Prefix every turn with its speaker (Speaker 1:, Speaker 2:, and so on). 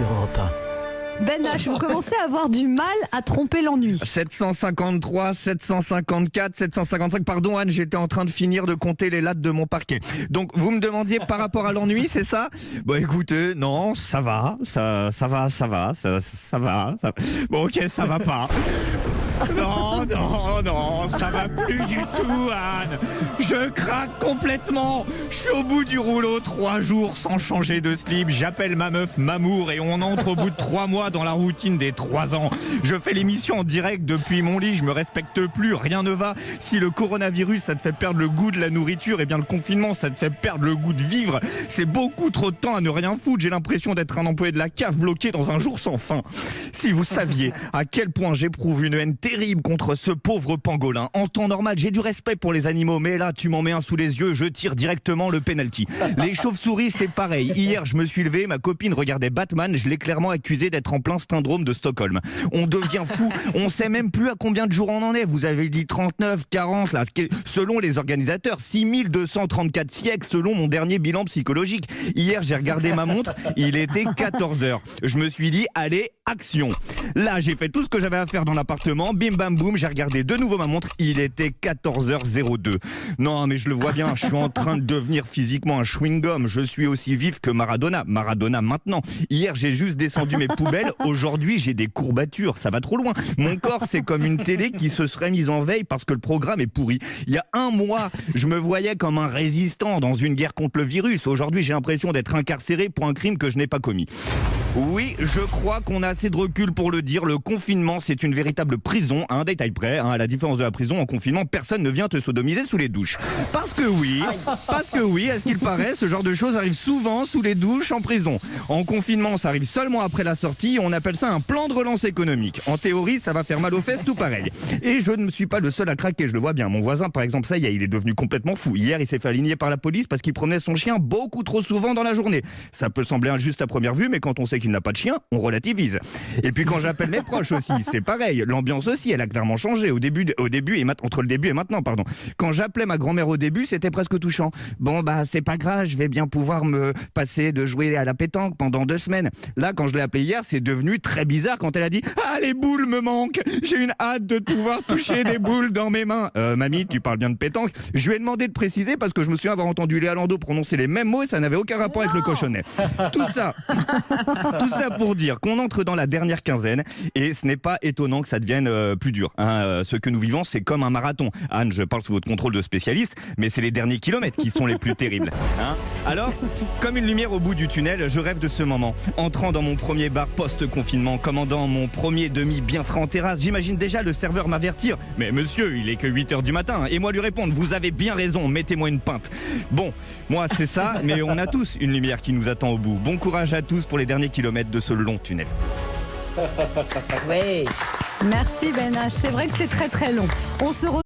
Speaker 1: sur Europe 1.
Speaker 2: Ben H, vous commencez à avoir du mal à tromper l'ennui.
Speaker 3: 753, 754, 755. Pardon Anne, j'étais en train de finir de compter les lattes de mon parquet. Donc vous me demandiez par rapport à l'ennui, c'est ça? Bon écoutez, non, ça va. Bon ok, ça va pas. Non, ça va plus du tout, Anne. Je craque complètement. Je suis au bout du rouleau, 3 jours sans changer de slip. J'appelle ma meuf Mamour et on entre au bout de 3 mois dans la routine des 3 ans. Je fais l'émission en direct depuis mon lit, je me respecte plus, rien ne va. Si le coronavirus, ça te fait perdre le goût de la nourriture, et bien le confinement, ça te fait perdre le goût de vivre. C'est beaucoup trop de temps à ne rien foutre. J'ai l'impression d'être un employé de la CAF bloqué dans un jour sans fin. Si vous saviez à quel point j'éprouve une haine terrible contre ce pauvre pangolin. En temps normal, j'ai du respect pour les animaux, mais là, tu m'en mets un sous les yeux, je tire directement le penalty. Les chauves-souris, c'est pareil. Hier, je me suis levé, ma copine regardait Batman, je l'ai clairement accusé d'être en plein syndrome de Stockholm. On devient fou, on sait même plus à combien de jours on en est. Vous avez dit 39, 40, là, selon les organisateurs, 6234 siècles selon mon dernier bilan psychologique. Hier, j'ai regardé ma montre, il était 14h. Je me suis dit, allez, action. Là, j'ai fait tout ce que j'avais à faire dans l'appartement, bim bam boum, j'ai regardé de nouveau ma montre, il était 14h02. Non, mais je le vois bien, je suis en train de devenir physiquement un chewing-gum, je suis aussi vif que Maradona maintenant. Hier, j'ai juste descendu mes poubelles, aujourd'hui, j'ai des courbatures, ça va trop loin. Mon corps, c'est comme une télé qui se serait mise en veille parce que le programme est pourri. Il y a 1 mois, je me voyais comme un résistant dans une guerre contre le virus. Aujourd'hui, j'ai l'impression d'être incarcéré pour un crime que je n'ai pas commis. Oui, je crois qu'on a assez de recul pour le dire. Le confinement, c'est une véritable prison. À un détail près, à la différence de la prison, en confinement, personne ne vient te sodomiser sous les douches. Parce que oui, à ce qu'il paraît, ce genre de choses arrive souvent sous les douches en prison. En confinement, ça arrive seulement après la sortie. On appelle ça un plan de relance économique. En théorie, ça va faire mal aux fesses tout pareil. Et je ne suis pas le seul à craquer, je le vois bien. Mon voisin, par exemple, ça y est, il est devenu complètement fou. Hier, il s'est fait aligner par la police parce qu'il promenait son chien beaucoup trop souvent dans la journée. Ça peut sembler injuste à première vue, mais quand on sait qu'il n'a pas de chien, on relativise. Et puis quand j'appelle mes proches aussi, c'est pareil. L'ambiance aussi, elle a clairement changé entre le début et maintenant, pardon. Quand j'appelais ma grand-mère au début, c'était presque touchant. Bon bah c'est pas grave, je vais bien pouvoir me passer de jouer à la pétanque pendant 2 semaines. Là, quand je l'ai appelée hier, c'est devenu très bizarre quand elle a dit « Ah, les boules me manquent. J'ai une hâte de pouvoir toucher des boules dans mes mains. » Mamie, tu parles bien de pétanque. Je lui ai demandé de préciser parce que je me souviens avoir entendu Léa Landau prononcer les mêmes mots et ça n'avait aucun rapport avec le cochonnet. Tout ça pour dire qu'on entre dans la dernière quinzaine et ce n'est pas étonnant que ça devienne plus dur. Ce que nous vivons, c'est comme un marathon. Anne, je parle sous votre contrôle de spécialiste, mais c'est les derniers kilomètres qui sont les plus terribles. Alors, comme une lumière au bout du tunnel, je rêve de ce moment. Entrant dans mon premier bar post-confinement, commandant mon premier demi bien frais en terrasse, j'imagine déjà le serveur m'avertir « Mais monsieur, il est que 8h du matin » et moi lui répondre « Vous avez bien raison, mettez-moi une pinte ». Bon, moi c'est ça, mais on a tous une lumière qui nous attend au bout. Bon courage à tous pour les derniers kilomètres de ce long tunnel.
Speaker 2: Oui. Merci Ben H, c'est vrai que c'est très très long. On se retrouve